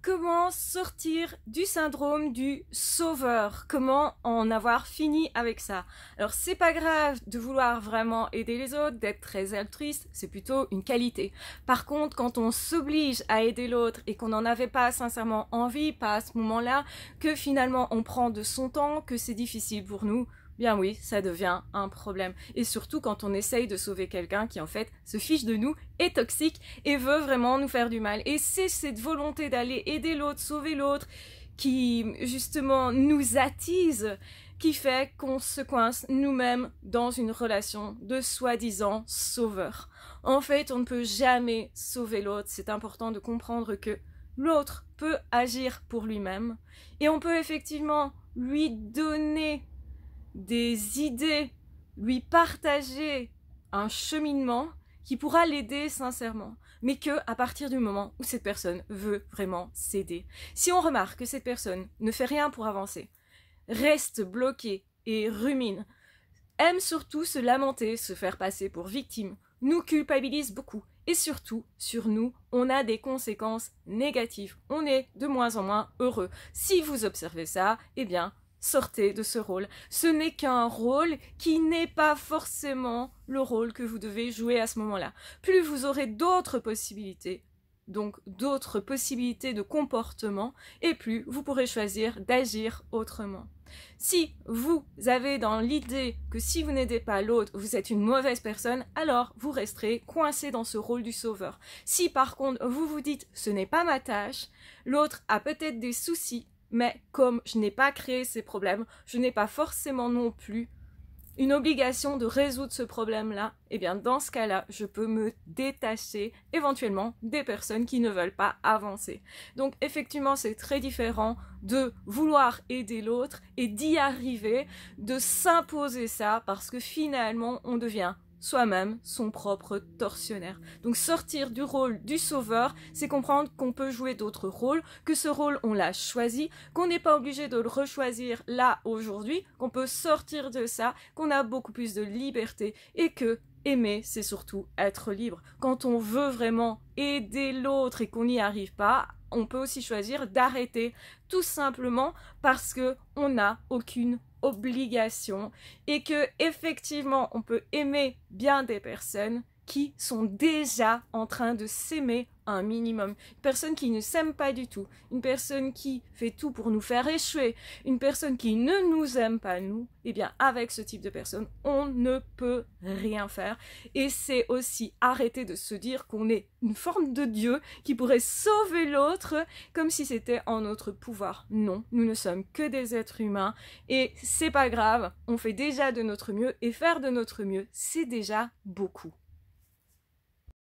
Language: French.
Comment sortir du syndrome du sauveur? Comment en avoir fini avec ça? Alors c'est pas grave de vouloir vraiment aider les autres, d'être très altruiste, c'est plutôt une qualité. Par contre, quand on s'oblige à aider l'autre et qu'on n'en avait pas sincèrement envie, pas à ce moment-là, que finalement on prend de son temps, que c'est difficile pour nous, bien oui, ça devient un problème. Et surtout quand on essaye de sauver quelqu'un qui en fait se fiche de nous, est toxique et veut vraiment nous faire du mal. Et c'est cette volonté d'aller aider l'autre, sauver l'autre, qui justement nous attise, qui fait qu'on se coince nous-mêmes dans une relation de soi-disant sauveur. En fait, on ne peut jamais sauver l'autre. C'est important de comprendre que l'autre peut agir pour lui-même et on peut effectivement lui donner des idées, lui partager un cheminement qui pourra l'aider sincèrement, mais que à partir du moment où cette personne veut vraiment s'aider. Si on remarque que cette personne ne fait rien pour avancer, reste bloquée et rumine, aime surtout se lamenter, se faire passer pour victime, nous culpabilise beaucoup. Et surtout, sur nous, on a des conséquences négatives. On est de moins en moins heureux. Si vous observez ça, eh bien, sortez de ce rôle. Ce n'est qu'un rôle qui n'est pas forcément le rôle que vous devez jouer à ce moment-là. Plus vous aurez d'autres possibilités, donc d'autres possibilités de comportement, et plus vous pourrez choisir d'agir autrement. Si vous avez dans l'idée que si vous n'aidez pas l'autre, vous êtes une mauvaise personne, alors vous resterez coincé dans ce rôle du sauveur. Si par contre vous vous dites ce n'est pas ma tâche, l'autre a peut-être des soucis, mais comme je n'ai pas créé ces problèmes, je n'ai pas forcément non plus une obligation de résoudre ce problème-là, et bien dans ce cas-là, je peux me détacher éventuellement des personnes qui ne veulent pas avancer. Donc effectivement, c'est très différent de vouloir aider l'autre et d'y arriver, de s'imposer ça, parce que finalement, on devient soi-même son propre tortionnaire. Donc sortir du rôle du sauveur, c'est comprendre qu'on peut jouer d'autres rôles, que ce rôle on l'a choisi, qu'on n'est pas obligé de le rechoisir là aujourd'hui, qu'on peut sortir de ça, qu'on a beaucoup plus de liberté et que aimer, c'est surtout être libre. Quand on veut vraiment aider l'autre et qu'on n'y arrive pas, on peut aussi choisir d'arrêter tout simplement parce que on n'a aucune obligation et que effectivement on peut aimer bien des personnes qui sont déjà en train de s'aimer un minimum. Une personne qui ne s'aime pas du tout, une personne qui fait tout pour nous faire échouer, une personne qui ne nous aime pas nous, eh bien avec ce type de personne, on ne peut rien faire. Et c'est aussi arrêter de se dire qu'on est une forme de Dieu qui pourrait sauver l'autre comme si c'était en notre pouvoir. Non, nous ne sommes que des êtres humains et c'est pas grave, on fait déjà de notre mieux et faire de notre mieux, c'est déjà beaucoup.